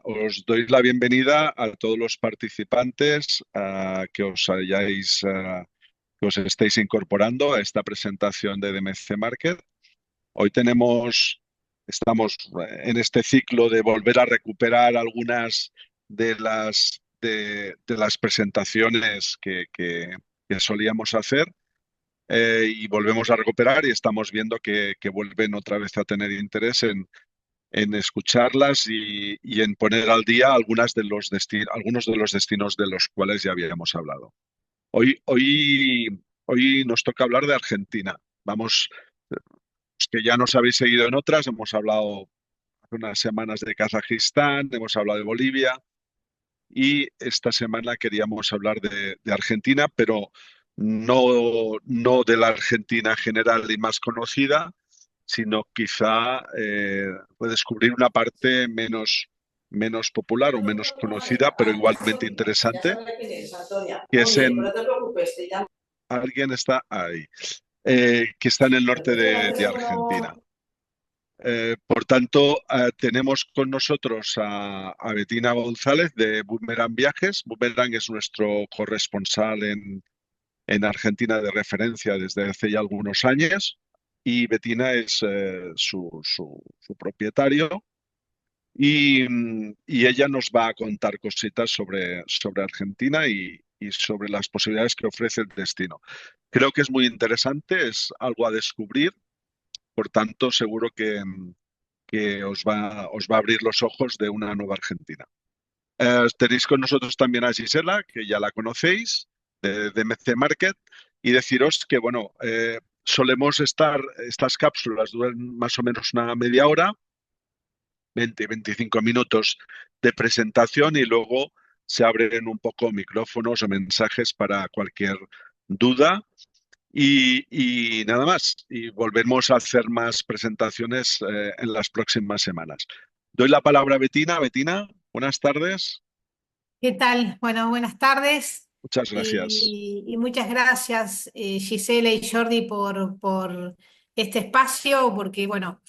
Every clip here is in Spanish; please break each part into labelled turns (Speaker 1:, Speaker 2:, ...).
Speaker 1: os doy la bienvenida a todos los participantes que os estéis incorporando a esta presentación de DMC Market. Hoy estamos en este ciclo de volver a recuperar algunas de las presentaciones que solíamos hacer, y volvemos a recuperar y estamos viendo que vuelven otra vez a tener interés en escucharlas y en poner al día algunos de los destinos de los cuales ya habíamos hablado. Hoy nos toca hablar de Argentina. Los que ya nos habéis seguido en otras, hemos hablado hace unas semanas de Kazajistán, hemos hablado de Bolivia y esta semana queríamos hablar de Argentina, pero no de la Argentina general y más conocida, sino quizá descubrir una parte menos popular o menos conocida, pero igualmente interesante, que es alguien está ahí, que está en el norte de Argentina. Por tanto, tenemos con nosotros a Betina González de Boomerang Viajes. Boomerang es nuestro corresponsal en Argentina de referencia desde hace ya algunos años, y Betina es su propietario, y ella nos va a contar cositas sobre Argentina y sobre las posibilidades que ofrece el destino. Creo que es muy interesante, es algo a descubrir, por tanto seguro que os va a abrir los ojos de una nueva Argentina. Tenéis con nosotros también a Gisela, que ya la conocéis, de MC Market, y deciros que, bueno, estas cápsulas duran más o menos una media hora, 20-25 minutos de presentación, y luego se abren un poco micrófonos o mensajes para cualquier duda. Y nada más, y volvemos a hacer más presentaciones en las próximas semanas. Doy la palabra a Betina. Betina, buenas tardes.
Speaker 2: ¿Qué tal? Bueno, buenas tardes
Speaker 1: Muchas gracias.
Speaker 2: y muchas gracias, Gisela y Jordi, por este espacio, porque bueno,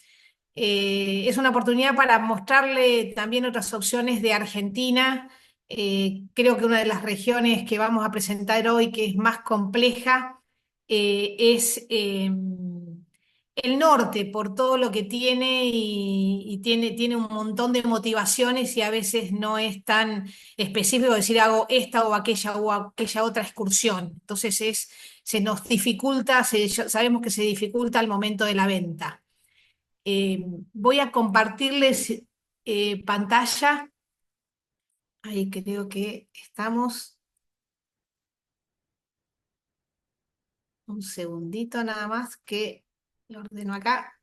Speaker 2: es una oportunidad para mostrarle también otras opciones de Argentina. Creo que una de las regiones que vamos a presentar hoy, que es más compleja, es el norte, por todo lo que tiene y tiene un montón de motivaciones y a veces no es tan específico decir hago esta o aquella otra excursión. Entonces se nos dificulta, sabemos que se dificulta al momento de la venta. Voy a compartirles pantalla. Ahí creo que estamos. Un segundito nada más que lo ordeno acá.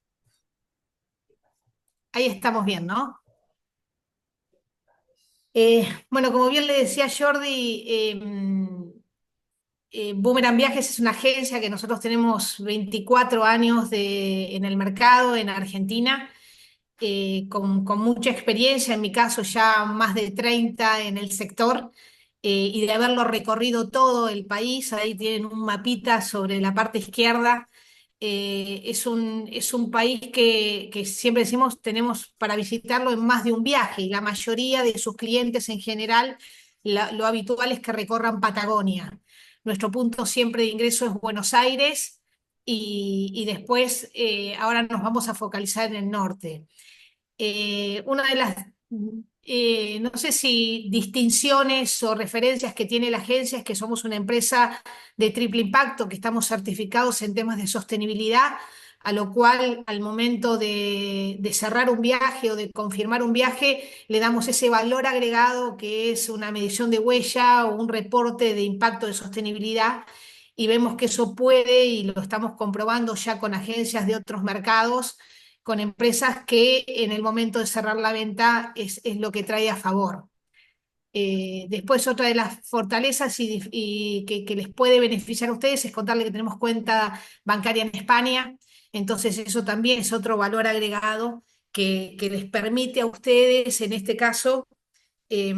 Speaker 2: Ahí estamos bien, ¿no? Bueno, como bien le decía Jordi, Boomerang Viajes es una agencia que nosotros tenemos 24 años en el mercado en Argentina, con mucha experiencia, en mi caso ya más de 30 en el sector, y de haberlo recorrido todo el país. Ahí tienen un mapita sobre la parte izquierda. Es un país que siempre decimos tenemos para visitarlo en más de un viaje, y la mayoría de sus clientes en general, lo habitual es que recorran Patagonia. Nuestro punto siempre de ingreso es Buenos Aires y después ahora nos vamos a focalizar en el norte. Una de las, no sé si distinciones o referencias que tiene la agencia es que somos una empresa de triple impacto, que estamos certificados en temas de sostenibilidad, a lo cual al momento de cerrar un viaje o de confirmar un viaje, le damos ese valor agregado que es una medición de huella o un reporte de impacto de sostenibilidad. Y vemos que eso puede, y lo estamos comprobando ya con agencias de otros mercados, con empresas que en el momento de cerrar la venta es lo que trae a favor. Después otra de las fortalezas y que les puede beneficiar a ustedes es contarle que tenemos cuenta bancaria en España. Entonces eso también es otro valor agregado que les permite a ustedes, en este caso, eh,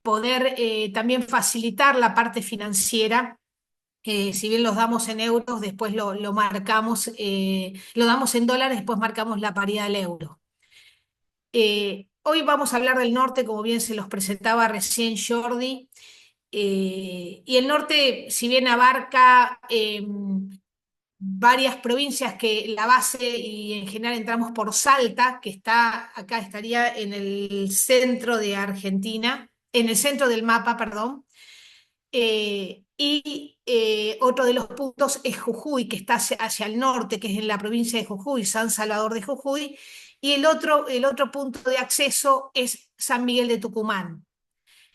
Speaker 2: poder también facilitar la parte financiera. Si bien los damos en euros, después lo marcamos, lo damos en dólares, después marcamos la paridad del euro. hoy vamos a hablar del norte, como bien se los presentaba recién Jordi. Y el norte, si bien abarca varias provincias, que la base y en general entramos por Salta, que está acá, estaría en el centro de Argentina, en el centro del mapa, perdón. Otro de los puntos es Jujuy, que está hacia el norte, que es en la provincia de Jujuy, San Salvador de Jujuy. Y el otro punto de acceso es San Miguel de Tucumán,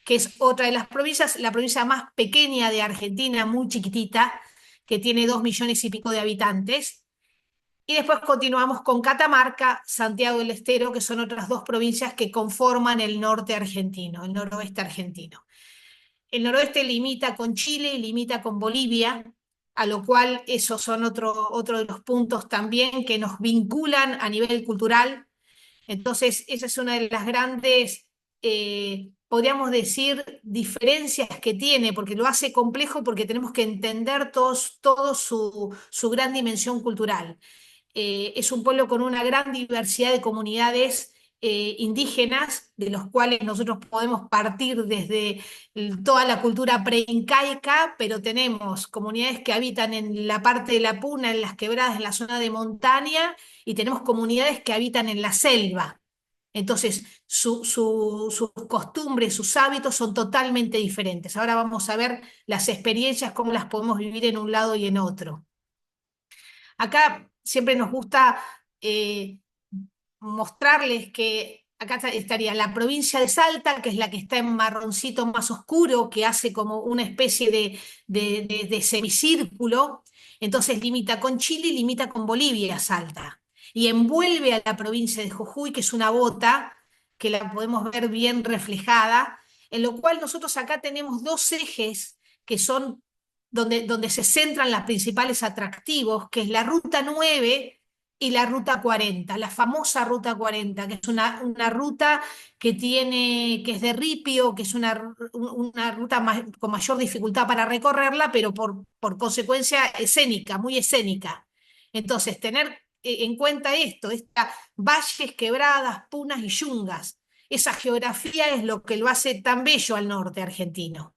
Speaker 2: que es otra de las provincias, la provincia más pequeña de Argentina, muy chiquitita, que tiene 2 millones y pico de habitantes. Y después continuamos con Catamarca, Santiago del Estero, que son otras dos provincias que conforman el norte argentino, el noroeste argentino. El noroeste limita con Chile y limita con Bolivia, a lo cual esos son otro de los puntos también que nos vinculan a nivel cultural. Entonces, esa es una de las grandes, podríamos decir, diferencias que tiene, porque lo hace complejo, porque tenemos que entender todo su gran dimensión cultural. Es un pueblo con una gran diversidad de comunidades indígenas, de los cuales nosotros podemos partir desde toda la cultura preincaica, pero tenemos comunidades que habitan en la parte de la puna, en las quebradas, en la zona de montaña, y tenemos comunidades que habitan en la selva. Entonces, sus costumbres, sus hábitos son totalmente diferentes. Ahora vamos a ver las experiencias, cómo las podemos vivir en un lado y en otro. Acá siempre nos gusta mostrarles que acá estaría la provincia de Salta, que es la que está en marroncito más oscuro, que hace como una especie de semicírculo. Entonces limita con Chile y limita con Bolivia, Salta. Y envuelve a la provincia de Jujuy, que es una bota, que la podemos ver bien reflejada, en lo cual nosotros acá tenemos dos ejes que son donde se centran los principales atractivos, que es la Ruta 9 y la Ruta 40, la famosa Ruta 40, que es una ruta que es de ripio, que es una ruta con mayor dificultad para recorrerla, pero por consecuencia escénica, muy escénica. Entonces, tener en cuenta estas valles, quebradas, punas y yungas. Esa geografía es lo que lo hace tan bello al norte argentino.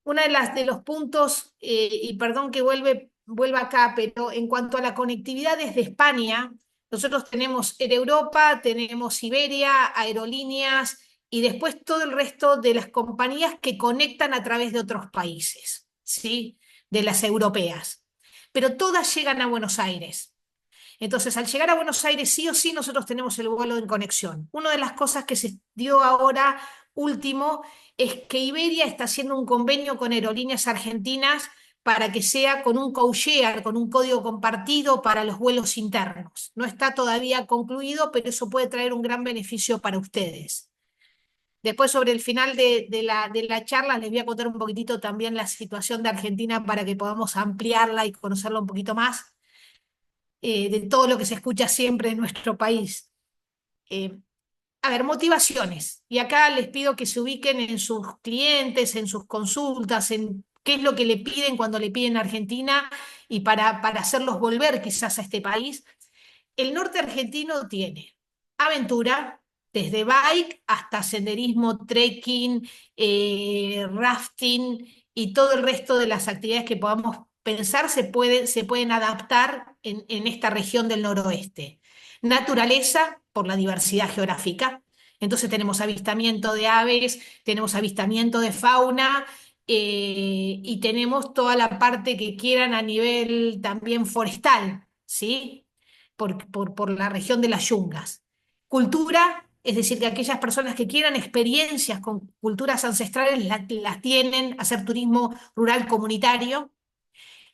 Speaker 2: Una de los puntos, y perdón que vuelva acá, pero en cuanto a la conectividad desde España, nosotros tenemos Air Europa, tenemos Iberia, aerolíneas y después todo el resto de las compañías que conectan a través de otros países, ¿sí? De las europeas. Pero todas llegan a Buenos Aires. Entonces, al llegar a Buenos Aires, sí o sí, nosotros tenemos el vuelo en conexión. Una de las cosas que se dio ahora último es que Iberia está haciendo un convenio con aerolíneas argentinas para que sea con un co-share, con un código compartido para los vuelos internos. No está todavía concluido, pero eso puede traer un gran beneficio para ustedes. Después, sobre el final de la charla, les voy a contar un poquitito también la situación de Argentina para que podamos ampliarla y conocerla un poquito más, de todo lo que se escucha siempre en nuestro país. Eh, a ver, motivaciones. Y acá les pido que se ubiquen en sus clientes, en sus consultas, en qué es lo que le piden cuando le piden a Argentina y para hacerlos volver quizás a este país. El norte argentino tiene aventura, desde bike hasta senderismo, trekking, rafting y todo el resto de las actividades que podamos pensar se pueden adaptar en esta región del noroeste. Naturaleza, por la diversidad geográfica. Entonces tenemos avistamiento de aves, tenemos avistamiento de fauna, y tenemos toda la parte que quieran a nivel también forestal, ¿sí? Por la región de las yungas. Cultura, es decir, que aquellas personas que quieran experiencias con culturas ancestrales las tienen, hacer turismo rural comunitario.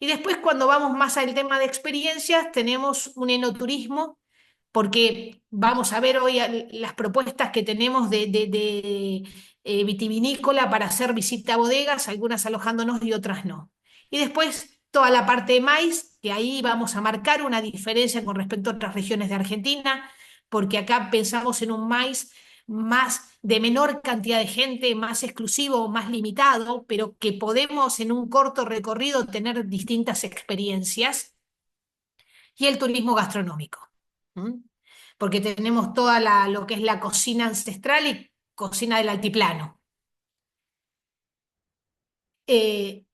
Speaker 2: Y después, cuando vamos más al tema de experiencias, tenemos un enoturismo, porque vamos a ver hoy las propuestas que tenemos de vitivinícola para hacer visita a bodegas, algunas alojándonos y otras no. Y después toda la parte de maíz, que ahí vamos a marcar una diferencia con respecto a otras regiones de Argentina, porque acá pensamos en un maíz más de menor cantidad de gente, más exclusivo, más limitado, pero que podemos en un corto recorrido tener distintas experiencias, y el turismo gastronómico. ¿Mm? porque tenemos toda lo que es la cocina ancestral y cocina del altiplano. Eh,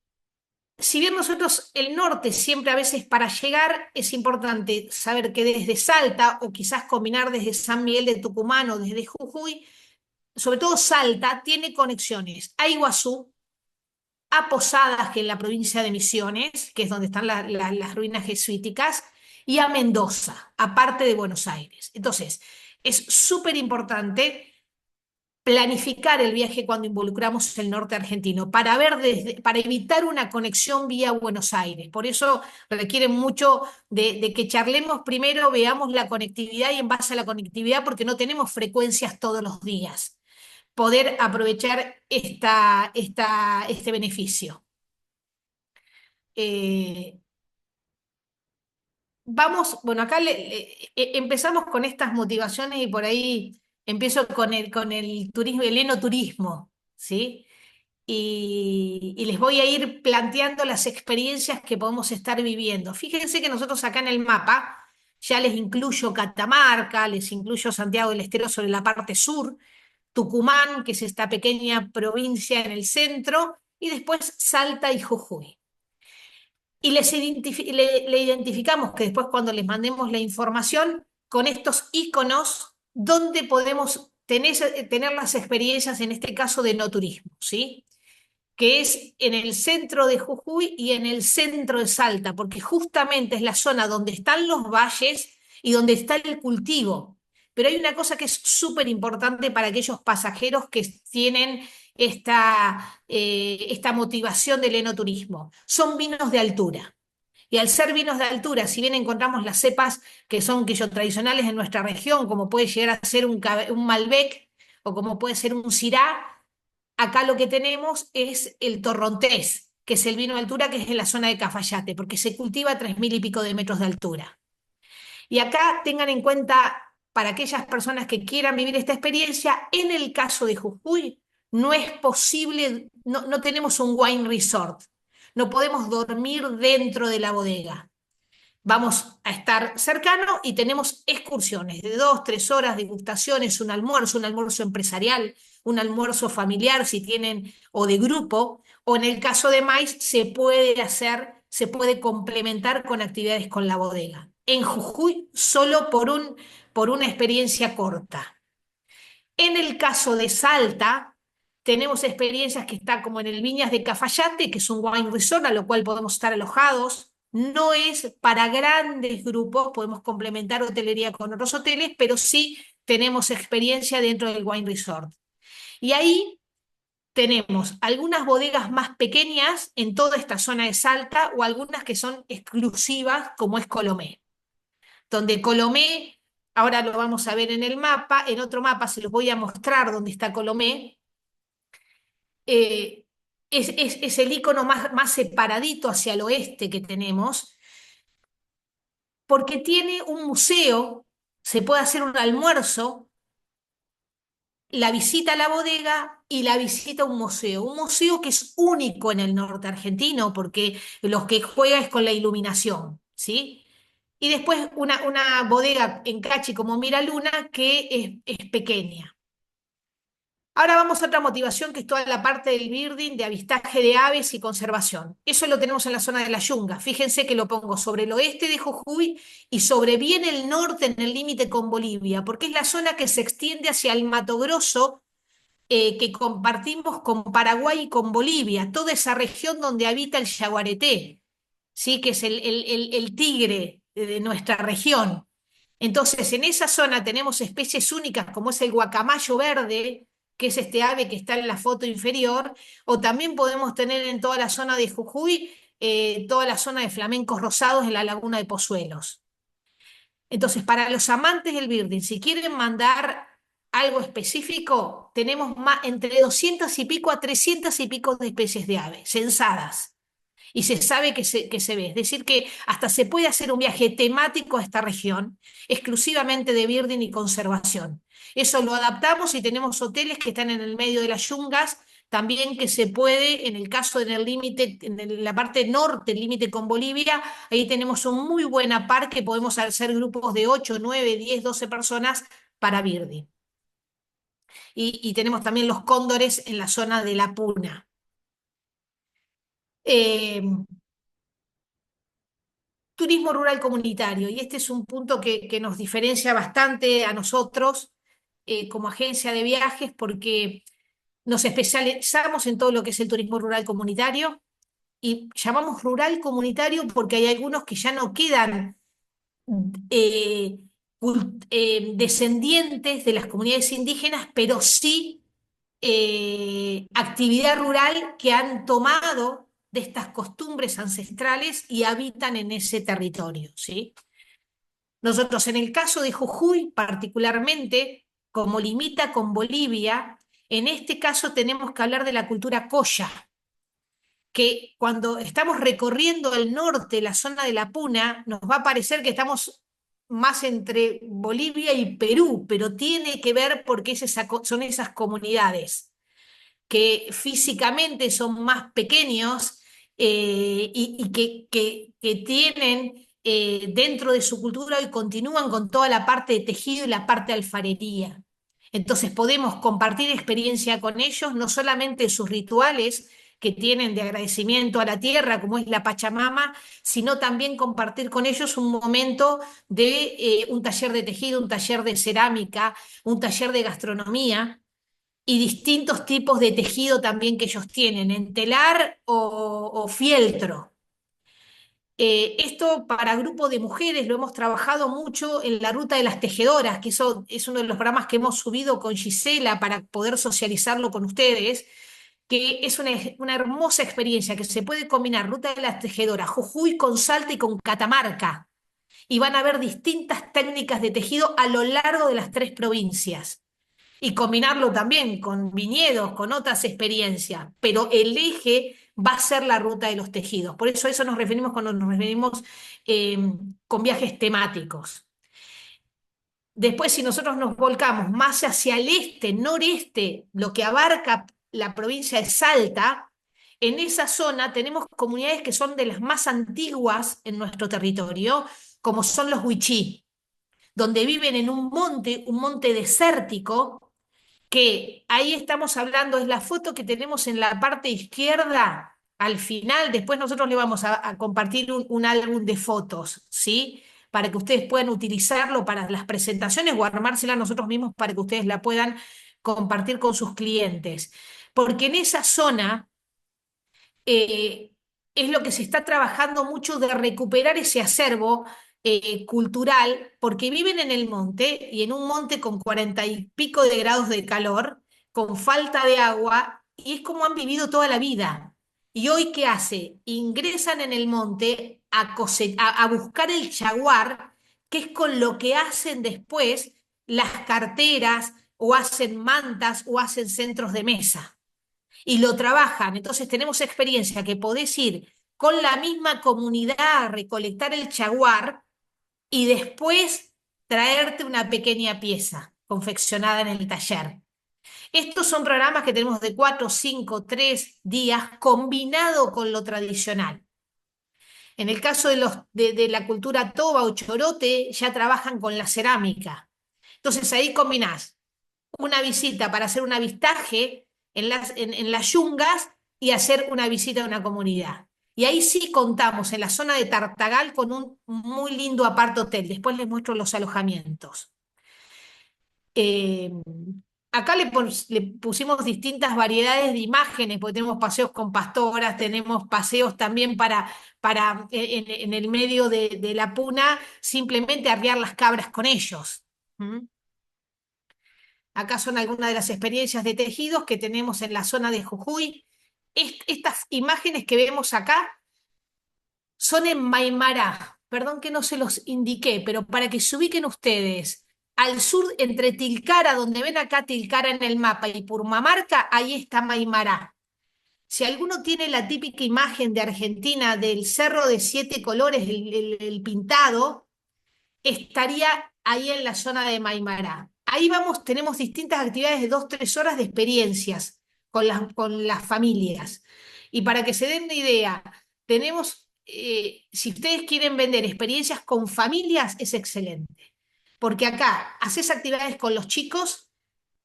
Speaker 2: si bien nosotros el norte siempre a veces para llegar es importante saber que desde Salta o quizás combinar desde San Miguel de Tucumán o desde Jujuy, sobre todo Salta tiene conexiones a Iguazú, a Posadas, que es la provincia de Misiones, que es donde están las ruinas jesuíticas, y a Mendoza, aparte de Buenos Aires. Entonces, es súper importante planificar el viaje cuando involucramos el norte argentino para evitar una conexión vía Buenos Aires. Por eso requiere mucho de que charlemos primero, veamos la conectividad y en base a la conectividad, porque no tenemos frecuencias todos los días, poder aprovechar este beneficio. Eh, bueno, acá empezamos con estas motivaciones y por ahí empiezo con el turismo, el enoturismo, ¿sí? Y les voy a ir planteando las experiencias que podemos estar viviendo. Fíjense que nosotros acá en el mapa ya les incluyo Catamarca, les incluyo Santiago del Estero sobre la parte sur, Tucumán, que es esta pequeña provincia en el centro, y después Salta y Jujuy. Y le identificamos que después cuando les mandemos la información, con estos iconos, donde podemos tener las experiencias, en este caso de no turismo, ¿sí? Que es en el centro de Jujuy y en el centro de Salta, porque justamente es la zona donde están los valles y donde está el cultivo. Pero hay una cosa que es súper importante para aquellos pasajeros que tienen esta motivación del enoturismo. Son vinos de altura. Y al ser vinos de altura, si bien encontramos las cepas que son quillo tradicionales en nuestra región, como puede llegar a ser un Malbec o como puede ser un Syrah, acá lo que tenemos es el torrontés, que es el vino de altura que es en la zona de Cafayate, porque se cultiva a 3.000 y pico de metros de altura. Y acá tengan en cuenta, para aquellas personas que quieran vivir esta experiencia, en el caso de Jujuy, no es posible, no tenemos un wine resort, no podemos dormir dentro de la bodega. Vamos a estar cercano y tenemos excursiones de 2, 3 horas, degustaciones, un almuerzo empresarial, un almuerzo familiar si tienen, o de grupo, o en el caso de maíz se puede complementar con actividades con la bodega. En Jujuy, solo por una experiencia corta. En el caso de Salta, tenemos experiencias que están como en el Viñas de Cafayate, que es un wine resort, a lo cual podemos estar alojados. No es para grandes grupos, podemos complementar hotelería con otros hoteles, pero sí tenemos experiencia dentro del wine resort. Y ahí tenemos algunas bodegas más pequeñas en toda esta zona de Salta o algunas que son exclusivas, como es Colomé, donde Colomé, ahora lo vamos a ver en el mapa, en otro mapa se los voy a mostrar dónde está Colomé, eh, es el icono más separadito hacia el oeste que tenemos, porque tiene un museo, se puede hacer un almuerzo, la visita a la bodega y la visita a un museo que es único en el norte argentino, porque los que juega es con la iluminación, ¿sí? Y después una bodega en Cachi como Miraluna que es pequeña. Ahora vamos a otra motivación que es toda la parte del birding, de avistaje de aves y conservación. Eso lo tenemos en la zona de la Yunga. Fíjense que lo pongo sobre el oeste de Jujuy y sobre bien el norte en el límite con Bolivia, porque es la zona que se extiende hacia el Mato Grosso, que compartimos con Paraguay y con Bolivia, toda esa región donde habita el yaguareté, ¿sí? Que es el tigre de nuestra región. Entonces, en esa zona tenemos especies únicas como es el guacamayo verde, que es este ave que está en la foto inferior, o también podemos tener en toda la zona de Jujuy, toda la zona de flamencos rosados en la laguna de Pozuelos. Entonces, para los amantes del birding, si quieren mandar algo específico, tenemos entre 200 y pico a 300 y pico de especies de aves censadas y se sabe que se ve. Es decir, que hasta se puede hacer un viaje temático a esta región, exclusivamente de birding y conservación. Eso lo adaptamos y tenemos hoteles que están en el medio de las yungas, también que se puede, en el caso en el límite, la parte norte, el límite con Bolivia, ahí tenemos un muy buena par que podemos hacer grupos de 8, 9, 10, 12 personas para birdie. Y tenemos también los cóndores en la zona de la Puna. Eh, Turismo rural comunitario, y este es un punto que nos diferencia bastante a nosotros como agencia de viajes, porque nos especializamos en todo lo que es el turismo rural comunitario, y llamamos rural comunitario porque hay algunos que ya no quedan eh, descendientes de las comunidades indígenas, pero sí actividad rural que han tomado de estas costumbres ancestrales y habitan en ese territorio, ¿sí? Nosotros en el caso de Jujuy particularmente, como limita con Bolivia, en este caso tenemos que hablar de la cultura coya, que cuando estamos recorriendo el norte, la zona de la Puna, nos va a parecer que estamos más entre Bolivia y Perú, pero tiene que ver porque son esas comunidades que físicamente son más pequeños y que tienen dentro de su cultura y continúan con toda la parte de tejido y la parte de alfarería. Entonces podemos compartir experiencia con ellos, no solamente sus rituales que tienen de agradecimiento a la tierra, como es la Pachamama, sino también compartir con ellos un momento de un taller de tejido, un taller de cerámica, un taller de gastronomía y distintos tipos de tejido también que ellos tienen, en telar o fieltro. Esto para grupo de mujeres lo hemos trabajado mucho en la Ruta de las Tejedoras, que eso es uno de los programas que hemos subido con Gisela para poder socializarlo con ustedes, que es una hermosa experiencia que se puede combinar Ruta de las Tejedoras, Jujuy con Salta y con Catamarca. Y van a ver distintas técnicas de tejido a lo largo de las 3 provincias y combinarlo también con viñedos, con otras experiencias, pero el eje va a ser la ruta de los tejidos. Por eso nos referimos cuando nos referimos eh, con viajes temáticos. Después, si nosotros nos volcamos más hacia el este, noreste, lo que abarca la provincia de Salta, en esa zona tenemos comunidades que son de las más antiguas en nuestro territorio, como son los Huichí, donde viven en un monte desértico, que ahí estamos hablando, es la foto que tenemos en la parte izquierda, al final, después nosotros le vamos a compartir un álbum de fotos, ¿sí? Para que ustedes puedan utilizarlo para las presentaciones o armársela nosotros mismos para que ustedes la puedan compartir con sus clientes. Porque en esa zona eh, es lo que se está trabajando mucho de recuperar ese acervo cultural, porque viven en el monte y en un monte con 40 y pico de grados de calor, con falta de agua, y es como han vivido toda la vida. ¿Y hoy qué hace? Ingresan en el monte a buscar el jaguar, que es con lo que hacen después las carteras o hacen mantas o hacen centros de mesa y lo trabajan. Entonces tenemos experiencia que podés ir con la misma comunidad a recolectar el jaguar y después traerte una pequeña pieza confeccionada en el taller. Estos son programas que tenemos de 4, 5, 3 días combinado con lo tradicional. En el caso de la cultura toba o chorote, ya trabajan con la cerámica. Entonces ahí combinás una visita para hacer un avistaje en las yungas y hacer una visita a una comunidad. Y ahí sí contamos en la zona de Tartagal con un muy lindo apart hotel. Después les muestro los alojamientos. Eh, Acá le pusimos distintas variedades de imágenes, porque tenemos paseos con pastoras, tenemos paseos también para en el medio de la puna, simplemente arriar las cabras con ellos. ¿Mm? Acá son algunas de las experiencias de tejidos que tenemos en la zona de Jujuy. Estas imágenes que vemos acá son en Maimará. Perdón que no se los indiqué, pero para que se ubiquen ustedes, al sur entre Tilcara, donde ven acá Tilcara en el mapa, y Purmamarca, ahí está Maimará. Si alguno tiene la típica imagen de Argentina del cerro de 7 colores, el pintado, estaría ahí en la zona de Maimará. Ahí vamos, tenemos distintas actividades de 2, 3 horas de experiencias con las familias. Y para que se den una idea, tenemos, si ustedes quieren vender experiencias con familias, es excelente. Porque acá haces actividades con los chicos,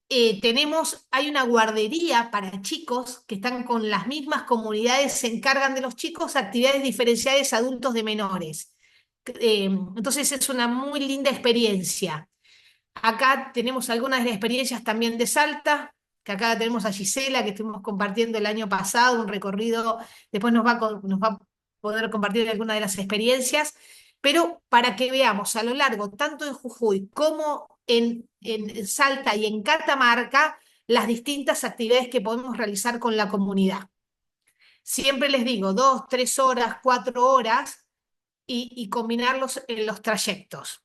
Speaker 2: hay una guardería para chicos que están con las mismas comunidades, se encargan de los chicos, actividades diferenciadas adultos de menores. Entonces es una muy linda experiencia. Acá tenemos algunas de las experiencias también de Salta, que acá tenemos a Gisela, que estuvimos compartiendo el año pasado, un recorrido, después nos va a poder compartir algunas de las experiencias, pero para que veamos a lo largo, tanto en Jujuy como en Salta y en Catamarca, las distintas actividades que podemos realizar con la comunidad. Siempre les digo, 2, 3 horas, 4 horas y combinarlos en los trayectos.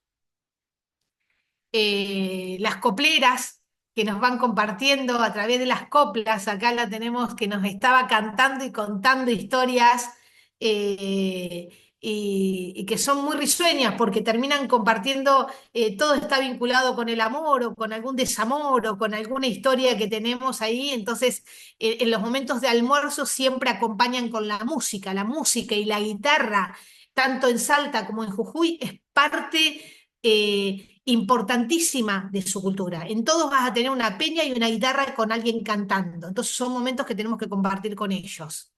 Speaker 2: Las copleras que nos van compartiendo a través de las coplas. Acá la tenemos que nos estaba cantando y contando historias eh, y que son muy risueñas porque terminan compartiendo, todo está vinculado con el amor o con algún desamor o con alguna historia que tenemos ahí. Entonces, en los momentos de almuerzo siempre acompañan con la música y la guitarra, tanto en Salta como en Jujuy, es parte importantísima de su cultura. En todos vas a tener una peña y una guitarra con alguien cantando. Entonces son momentos que tenemos que compartir con ellos.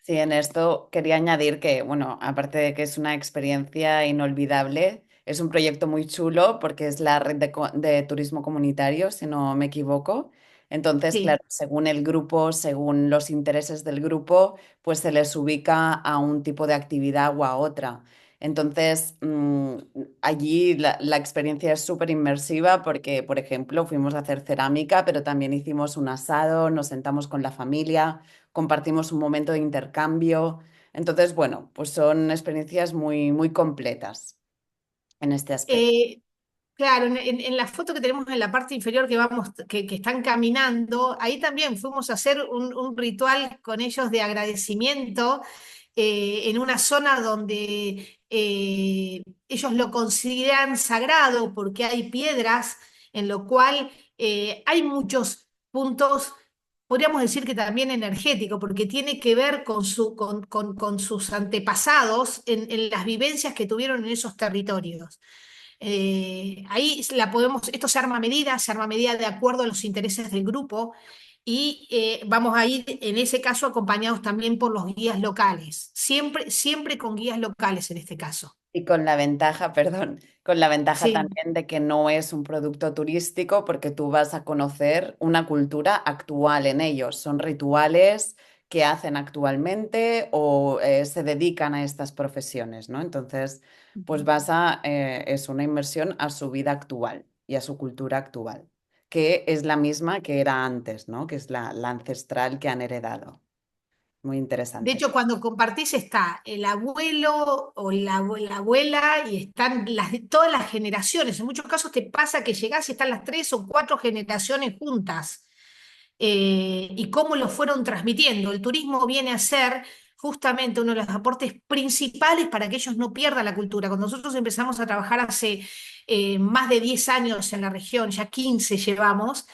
Speaker 3: Sí, en esto quería añadir que, bueno, aparte de que es una experiencia inolvidable, es un proyecto muy chulo porque es la red de turismo comunitario, si no me equivoco. Entonces,
Speaker 2: Sí.
Speaker 3: claro, según el grupo, según los intereses del grupo, pues se les ubica a un tipo de actividad o a otra. Entonces, allí la experiencia es súper inmersiva porque, por ejemplo, fuimos a hacer cerámica, pero también hicimos un asado, nos sentamos con la familia, compartimos un momento de intercambio. Entonces, bueno, pues son experiencias muy, muy completas en este aspecto.
Speaker 2: Eh, claro, en la foto que tenemos en la parte inferior que están caminando, ahí también fuimos a hacer un ritual con ellos de agradecimiento, en una zona donde ellos lo consideran sagrado porque hay piedras, en lo cual hay muchos puntos, podríamos decir que también energético, porque tiene que ver con sus antepasados en las vivencias que tuvieron en esos territorios. Esto se arma a medida de acuerdo a los intereses del grupo y vamos a ir en ese caso acompañados también por los guías locales, siempre, siempre con guías locales en este caso.
Speaker 3: Y con la ventaja, perdón, con la ventaja
Speaker 2: Sí.
Speaker 3: también de que no es un producto turístico porque tú vas a conocer una cultura actual en ellos. Son rituales que hacen actualmente o se dedican a estas profesiones, ¿no? Entonces, pues es una inmersión a su vida actual y a su cultura actual, que es la misma que era antes, ¿no? Que es la ancestral que han heredado. Muy
Speaker 2: De
Speaker 3: interesante.
Speaker 2: hecho, cuando compartís está el abuelo o la abuela y están todas las generaciones. En muchos casos te pasa que llegás y están las 3 o 4 generaciones juntas, y cómo lo fueron transmitiendo. El turismo viene a ser justamente uno de los aportes principales para que ellos no pierdan la cultura. Cuando nosotros empezamos a trabajar hace más de 10 años en la región, ya 15 llevamos,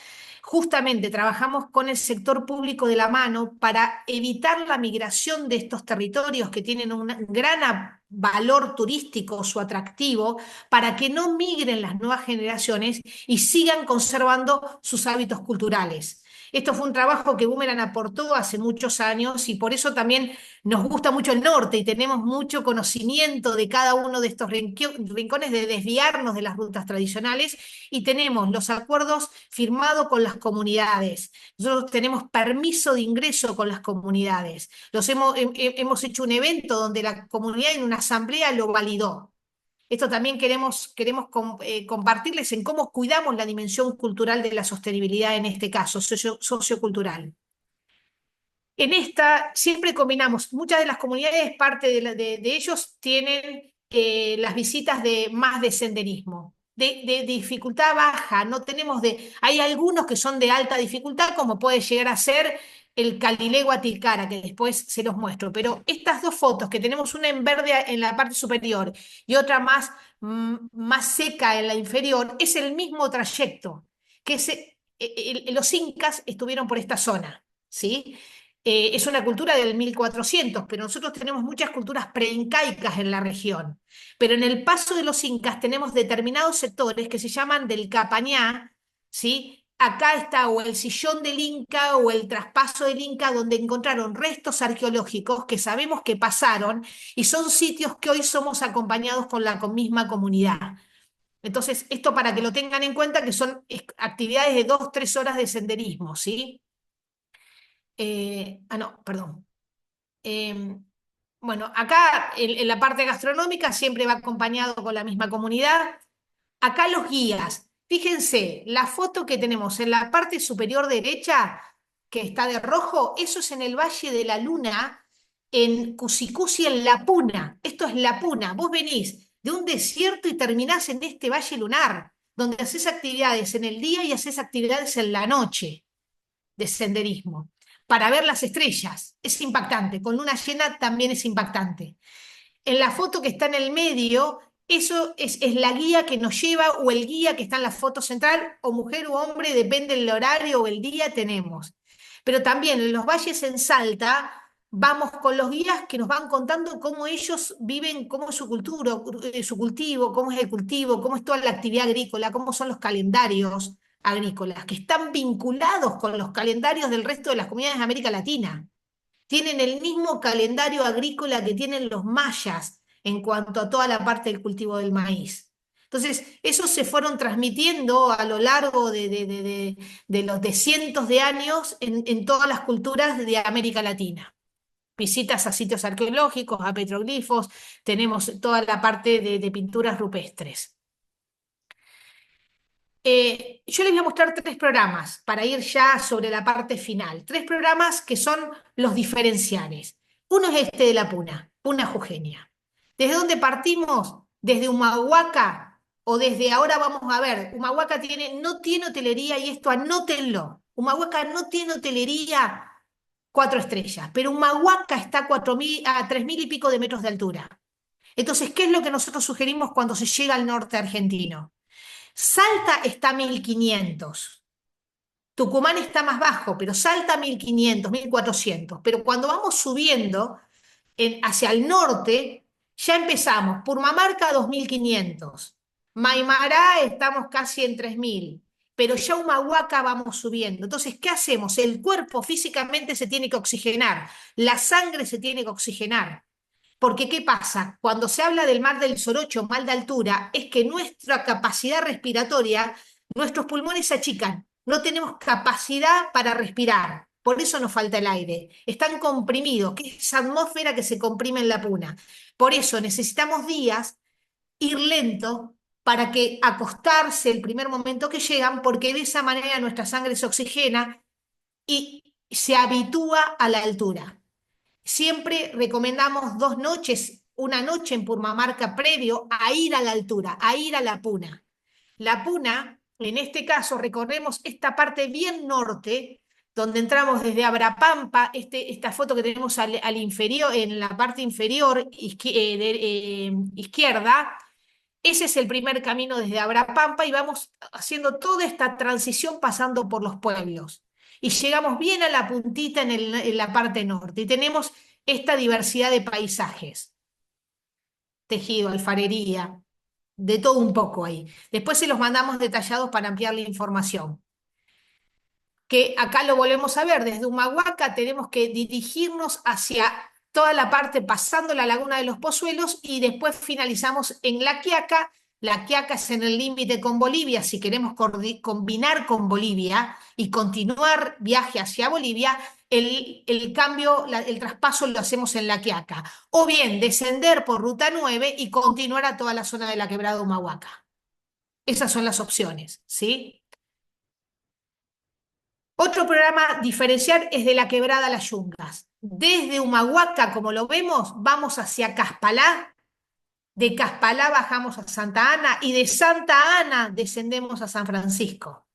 Speaker 2: justamente trabajamos con el sector público de la mano para evitar la migración de estos territorios que tienen un gran valor turístico, su atractivo, para que no migren las nuevas generaciones y sigan conservando sus hábitos culturales. Esto fue un trabajo que Boomerang aportó hace muchos años y por eso también nos gusta mucho el norte y tenemos mucho conocimiento de cada uno de estos rincones de desviarnos de las rutas tradicionales y tenemos los acuerdos firmados con las comunidades. Nosotros tenemos permiso de ingreso con las comunidades. Hemos hecho un evento donde la comunidad en una asamblea lo validó. Esto también queremos compartirles en cómo cuidamos la dimensión cultural de la sostenibilidad, en este caso, sociocultural. En esta siempre combinamos, muchas de las comunidades, parte de ellos tienen las visitas más de senderismo, de dificultad baja, no tenemos hay algunos que son de alta dificultad, como puede llegar a ser el Calilegua Tilcara, que después se los muestro, pero estas dos fotos, que tenemos una en verde en la parte superior y otra más seca en la inferior, es el mismo trayecto, los incas estuvieron por esta zona. ¿sí? Es una cultura del 1400, pero nosotros tenemos muchas culturas preincaicas en la región. Pero en el paso de los incas tenemos determinados sectores que se llaman del Capañá, ¿sí? Acá está o el sillón del Inca o el traspaso del Inca, donde encontraron restos arqueológicos que sabemos que pasaron y son sitios que hoy somos acompañados con la misma comunidad. Entonces, esto para que lo tengan en cuenta, que son actividades de 2, 3 horas de senderismo, ¿sí? No, perdón. Bueno, acá en la parte gastronómica siempre va acompañado con la misma comunidad. Acá los guías. Fíjense, la foto que tenemos en la parte superior derecha, que está de rojo, eso es en el Valle de la Luna, en Cusicusi, en La Puna. Esto es La Puna. Vos venís de un desierto y terminás en este valle lunar, donde haces actividades en el día y haces actividades en la noche de senderismo, para ver las estrellas. Es impactante. Con luna llena también es impactante. En la foto que está en el medio, eso es la guía que nos lleva o el guía que está en la foto central, o mujer o hombre, depende del horario o el día tenemos. Pero también en los valles en Salta vamos con los guías que nos van contando cómo ellos viven, cómo es su cultura, su cultivo, cómo es el cultivo, cómo es toda la actividad agrícola, cómo son los calendarios agrícolas, que están vinculados con los calendarios del resto de las comunidades de América Latina. Tienen el mismo calendario agrícola que tienen los mayas en cuanto a toda la parte del cultivo del maíz. Entonces, esos se fueron transmitiendo a lo largo de cientos de años en todas las culturas de América Latina. Visitas a sitios arqueológicos, a petroglifos, tenemos toda la parte de pinturas rupestres. Yo les voy a mostrar 3 programas para ir ya sobre la parte final. 3 programas que son los diferenciales. Uno es este de la Puna, Puna Jujeña. ¿Desde dónde partimos? Desde Humahuaca, o desde ahora vamos a ver, Humahuaca no tiene hotelería, y esto anótenlo. Humahuaca no tiene hotelería 4 estrellas, pero Humahuaca está a 3.000 y pico de metros de altura. Entonces, ¿qué es lo que nosotros sugerimos cuando se llega al norte argentino? Salta está a 1.500. Tucumán está más bajo, pero Salta a 1.500, 1.400. Pero cuando vamos subiendo hacia el norte, ya empezamos. Purmamarca 2.500. Maimará estamos casi en 3.000. Pero ya Humahuaca vamos subiendo. Entonces, ¿qué hacemos? El cuerpo físicamente se tiene que oxigenar. La sangre se tiene que oxigenar. Porque, ¿qué pasa? Cuando se habla del mar del Sorocho, mal de altura, es que nuestra capacidad respiratoria, nuestros pulmones se achican, no tenemos capacidad para respirar, por eso nos falta el aire. Están comprimidos, que es esa atmósfera que se comprime en la Puna. Por eso necesitamos días, ir lento, para que acostarse el primer momento que llegan, porque de esa manera nuestra sangre se oxigena y se habitúa a la altura. Siempre recomendamos 2 noches, una noche en Purmamarca previo a ir a la altura, a ir a la Puna. La Puna, en este caso, recorremos esta parte bien norte, donde entramos desde Abrapampa, esta foto que tenemos al inferior, en la parte inferior izquierda, ese es el primer camino desde Abrapampa y vamos haciendo toda esta transición pasando por los pueblos. Y llegamos bien a la puntita en la parte norte y tenemos esta diversidad de paisajes. Tejido, alfarería, de todo un poco ahí. Después se los mandamos detallados para ampliar la información. Que acá lo volvemos a ver, desde Humahuaca tenemos que dirigirnos hacia toda la parte pasando la laguna de los Pozuelos y después finalizamos en La Quiaca. La Quiaca es en el límite con Bolivia, si queremos combinar con Bolivia y continuar viaje hacia Bolivia, el cambio, el traspaso lo hacemos en La Quiaca. O bien descender por Ruta 9 y continuar a toda la zona de la Quebrada Humahuaca. Esas son las opciones, ¿sí? Otro programa diferencial es de la Quebrada Las Yungas. Desde Humahuaca, como lo vemos, vamos hacia Caspalá. De Caspalá bajamos a Santa Ana y de Santa Ana descendemos a San Francisco.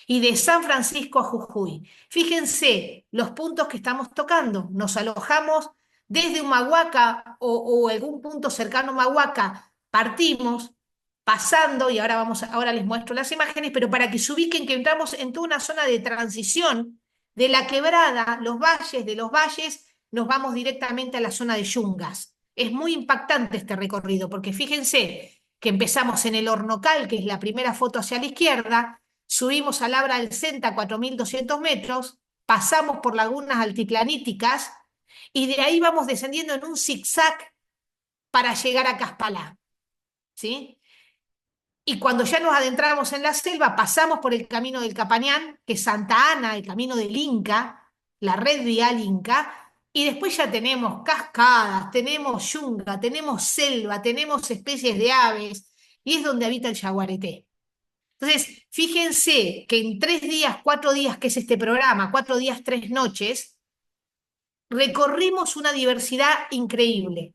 Speaker 2: Y de San Francisco a Jujuy. Fíjense los puntos que estamos tocando. Nos alojamos desde Humahuaca o algún punto cercano a Humahuaca. Partimos pasando, y ahora les muestro las imágenes, pero para que se ubiquen que entramos en toda una zona de transición De la quebrada, los valles, de los valles, nos vamos directamente a la zona de Yungas. Es muy impactante este recorrido, porque fíjense que empezamos en el Hornocal, que es la primera foto hacia la izquierda, subimos al Abra del Senta, 4.200 metros, pasamos por lagunas altiplaníticas, y de ahí vamos descendiendo en un zigzag para llegar a Caspalá, ¿sí? Y cuando ya nos adentramos en la selva, pasamos por el camino del Capañán, que es Santa Ana, el camino del Inca, la red vial Inca, y después ya tenemos cascadas, tenemos yunga, tenemos selva, tenemos especies de aves, y es donde habita el yaguareté. Entonces, fíjense que en 3 días, 4 días, que es este programa, 4 días, 3 noches, recorrimos una diversidad increíble.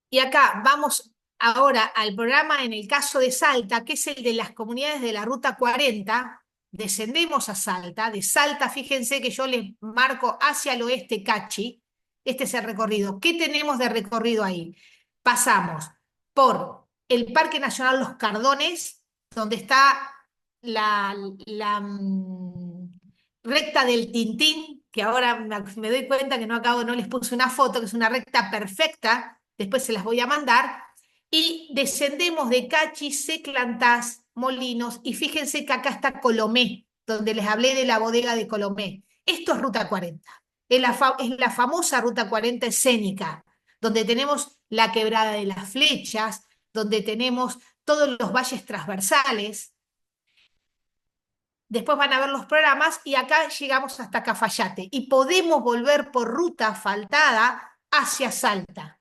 Speaker 2: Y acá vamos ahora al programa en el caso de Salta, que es el de las comunidades de la Ruta 40. Descendemos a Salta. De Salta, fíjense que yo les marco hacia el oeste Cachi. Este es el recorrido. ¿Qué tenemos de recorrido ahí? Pasamos por el Parque Nacional Los Cardones, donde está la, la recta del Tintín, que ahora me doy cuenta que no les puse una foto, que es una recta perfecta, después se las voy a mandar, y descendemos de Cachi, Seclantás, Molinos, y fíjense que acá está Colomé, donde les hablé de la bodega de Colomé. Esto es Ruta 40, es la famosa Ruta 40 escénica, donde tenemos la Quebrada de las Flechas, donde tenemos todos los valles transversales. Después van a ver los programas y acá llegamos hasta Cafayate y podemos volver por ruta asfaltada hacia Salta.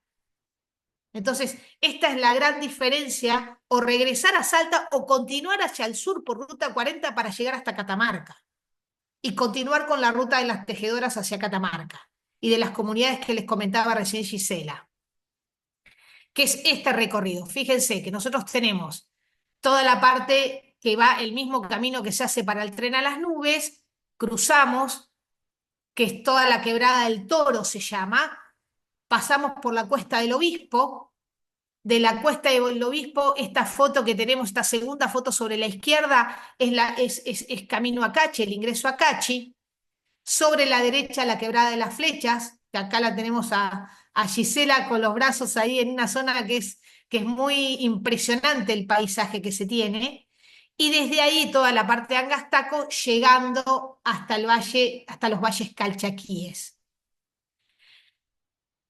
Speaker 2: Entonces, esta es la gran diferencia, o regresar a Salta o continuar hacia el sur por ruta 40 para llegar hasta Catamarca y continuar con la ruta de las tejedoras hacia Catamarca y de las comunidades que les comentaba recién Gisela, que es este recorrido. Fíjense que nosotros tenemos toda la parte que va el mismo camino que se hace para el tren a las nubes, cruzamos, que es toda la quebrada del Toro se llama, pasamos por la Cuesta del Obispo. De la Cuesta del Obispo, esta foto que tenemos, esta segunda foto sobre la izquierda, es camino a Cachi, el ingreso a Cachi. Sobre la derecha, la Quebrada de las Flechas, que acá la tenemos a Gisela con los brazos ahí en una zona que es muy impresionante el paisaje que se tiene. Y desde ahí toda la parte de Angastaco, llegando hasta el valle, hasta los valles calchaquíes.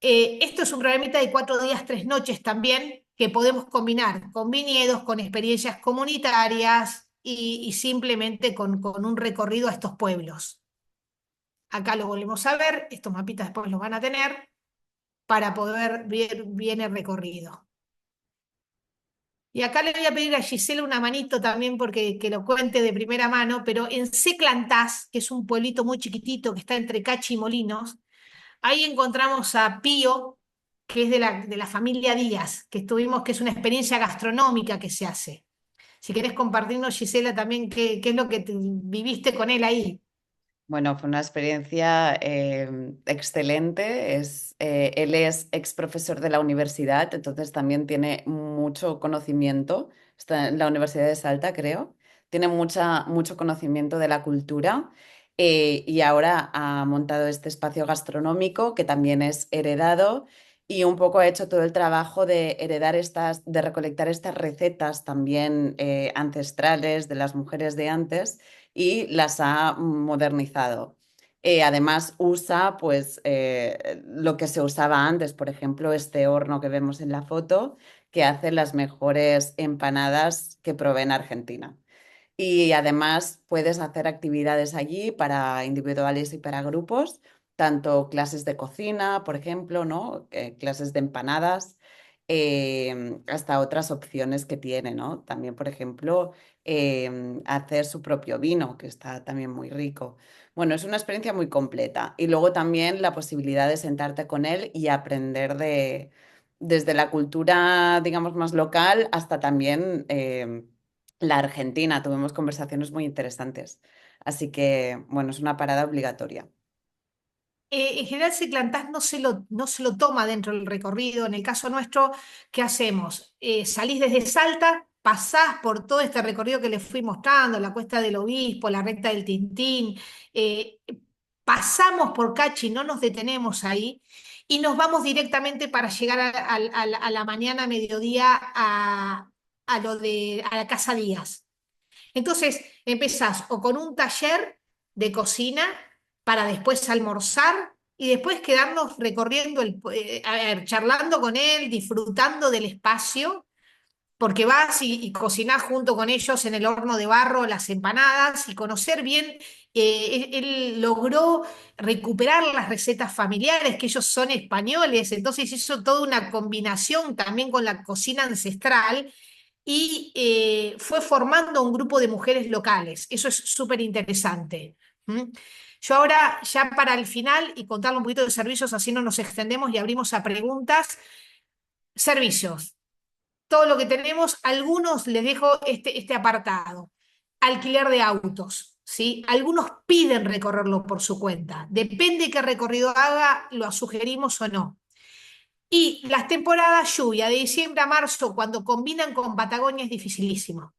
Speaker 2: Esto es un programita de 4 días, 3 noches también, que podemos combinar con viñedos, con experiencias comunitarias y simplemente con un recorrido a estos pueblos. Acá lo volvemos a ver, estos mapitas después los van a tener para poder ver bien el recorrido. Y acá le voy a pedir a Gisela una manito también porque que lo cuente de primera mano, pero en Seclantás, que es un pueblito muy chiquitito que está entre Cachi y Molinos, ahí encontramos a Pío, que es de la familia Díaz, que es una experiencia gastronómica que se hace. Si querés compartirnos, Gisela, también qué es lo que viviste con él ahí.
Speaker 3: Bueno, fue una experiencia excelente. Él es ex profesor de la universidad, entonces también tiene mucho conocimiento. Está en la Universidad de Salta, creo. Tiene mucho conocimiento de la cultura y ahora ha montado este espacio gastronómico que también es heredado y un poco ha hecho todo el trabajo de de recolectar estas recetas también ancestrales de las mujeres de antes y las ha modernizado. Además usa pues lo que se usaba antes, por ejemplo, este horno que vemos en la foto, que hace las mejores empanadas que probé en Argentina. Y además puedes hacer actividades allí para individuales y para grupos, tanto clases de cocina, por ejemplo, ¿no? Clases de empanadas, hasta otras opciones que tiene, ¿no? También, por ejemplo, hacer su propio vino, que está también muy rico. Bueno, es una experiencia muy completa. Y luego también la posibilidad de sentarte con él y aprender desde la cultura, digamos, más local hasta también la Argentina. Tuvimos conversaciones muy interesantes. Así que, bueno, es una parada obligatoria.
Speaker 2: En general, Seclantás no se lo toma dentro del recorrido. En el caso nuestro, ¿qué hacemos? Salís desde Salta, pasás por todo este recorrido que les fui mostrando, la Cuesta del Obispo, la Recta del Tintín, pasamos por Cachi, no nos detenemos ahí, y nos vamos directamente para llegar a la mañana, mediodía, a la Casa Díaz. Entonces empezás o con un taller de cocina para después almorzar y después quedarnos recorriendo, a ver, charlando con él, disfrutando del espacio, porque vas y cocinás junto con ellos en el horno de barro las empanadas y conocer bien. Él logró recuperar las recetas familiares, que ellos son españoles, entonces hizo toda una combinación también con la cocina ancestral y fue formando un grupo de mujeres locales. Eso es súper interesante. ¿Mm? Yo ahora, ya para el final, y contarle un poquito de servicios, así no nos extendemos y abrimos a preguntas. Servicios. Todo lo que tenemos, algunos les dejo este apartado. Alquiler de autos, ¿sí? Algunos piden recorrerlo por su cuenta. Depende qué recorrido haga, lo sugerimos o no. Y las temporadas lluvia, de diciembre a marzo, cuando combinan con Patagonia, es dificilísimo.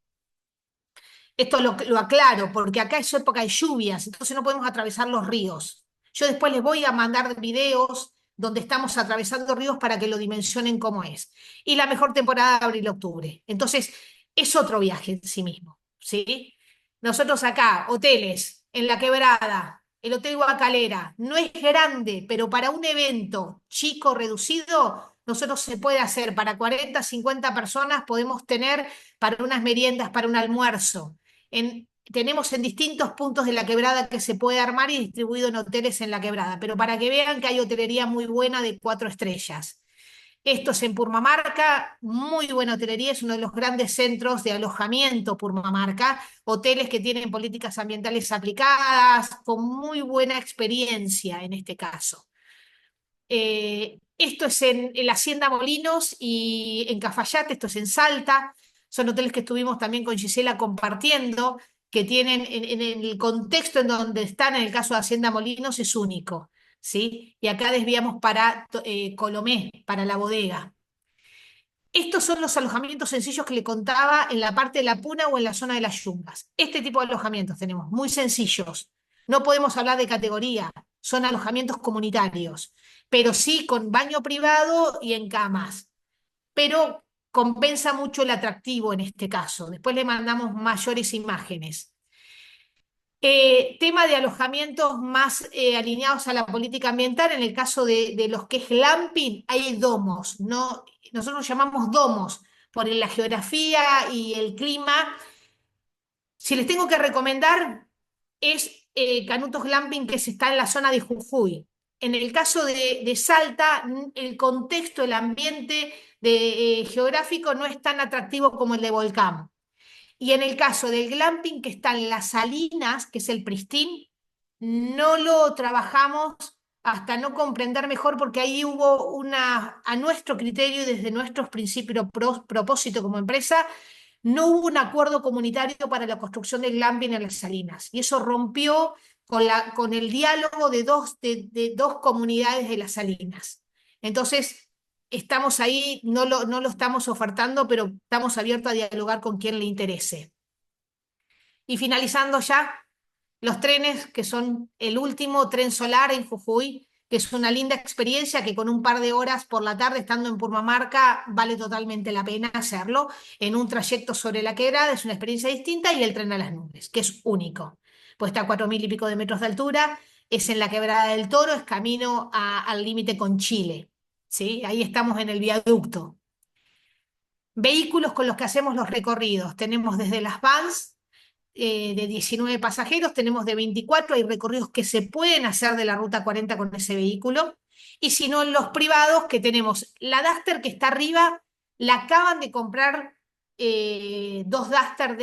Speaker 2: Esto lo aclaro, porque acá es época de lluvias, entonces no podemos atravesar los ríos. Yo después les voy a mandar videos donde estamos atravesando ríos para que lo dimensionen cómo es. Y la mejor temporada de abril-octubre. Entonces, es otro viaje en sí mismo, ¿sí? Nosotros acá, hoteles, en La Quebrada, el Hotel Guacalera, no es grande, pero para un evento chico, reducido, nosotros se puede hacer para 40, 50 personas, podemos tener para unas meriendas, para un almuerzo. Tenemos en distintos puntos de La Quebrada que se puede armar y distribuido en hoteles en La Quebrada, pero para que vean que hay hotelería muy buena de 4 estrellas. Esto es en Purmamarca, muy buena hotelería, es uno de los grandes centros de alojamiento Purmamarca, hoteles que tienen políticas ambientales aplicadas, con muy buena experiencia en este caso. Esto es en la Hacienda Molinos y en Cafayate, esto es en Salta, son hoteles que estuvimos también con Gisela compartiendo, que tienen en el contexto en donde están, en el caso de Hacienda Molinos, es único, ¿sí? Y acá desviamos para Colomé, para la bodega. Estos son los alojamientos sencillos que le contaba en la parte de la Puna o en la zona de las Yungas. Este tipo de alojamientos tenemos, muy sencillos. No podemos hablar de categoría, son alojamientos comunitarios, pero sí con baño privado y en camas. Pero compensa mucho el atractivo en este caso. Después le mandamos mayores imágenes. Tema de alojamientos más alineados a la política ambiental, en el caso de los que es glamping, hay domos, ¿no? Nosotros llamamos domos por la geografía y el clima. Si les tengo que recomendar, es Canutos Glamping, que está en la zona de Jujuy. En el caso de Salta, el contexto, el ambiente geográfico no es tan atractivo como el de Volcán. Y en el caso del glamping que está en Las Salinas, que es el Pristín, no lo trabajamos hasta no comprender mejor, porque ahí hubo a nuestro criterio y desde nuestros principios, propósito como empresa, no hubo un acuerdo comunitario para la construcción del glamping en Las Salinas. Y eso rompió con el diálogo de dos comunidades de Las Salinas. Entonces, estamos ahí, no lo estamos ofertando, pero estamos abiertos a dialogar con quien le interese. Y finalizando ya, los trenes, que son el último tren solar en Jujuy, que es una linda experiencia que con un par de horas por la tarde, estando en Purmamarca, vale totalmente la pena hacerlo. En un trayecto sobre la Quebrada es una experiencia distinta, y el tren a las nubes, que es único. Pues está a 4.000 y pico de metros de altura, es en la Quebrada del Toro, es camino al límite con Chile. ¿Sí? Ahí estamos en el viaducto. Vehículos con los que hacemos los recorridos. Tenemos desde las vans de 19 pasajeros, tenemos de 24, hay recorridos que se pueden hacer de la Ruta 40 con ese vehículo. Y si no, en los privados, que tenemos la Duster que está arriba, la acaban de comprar dos Duster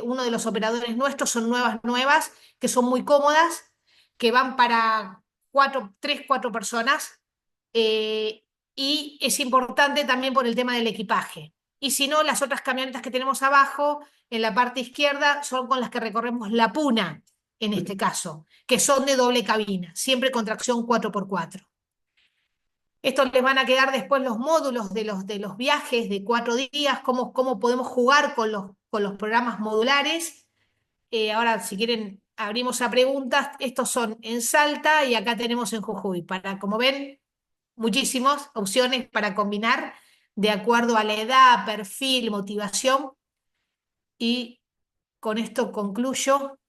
Speaker 2: uno de los operadores nuestros, son nuevas, que son muy cómodas, que van para 3, 4 personas. Y es importante también por el tema del equipaje. Y si no, las otras camionetas que tenemos abajo, en la parte izquierda, son con las que recorremos la Puna, en este caso, que son de doble cabina, siempre con tracción 4x4. Estos les van a quedar después los módulos de los viajes de 4 días, cómo podemos jugar con los programas modulares. Ahora, si quieren, abrimos a preguntas. Estos son en Salta y acá tenemos en Jujuy. Como ven, muchísimas opciones para combinar de acuerdo a la edad, perfil, motivación. Y con esto concluyo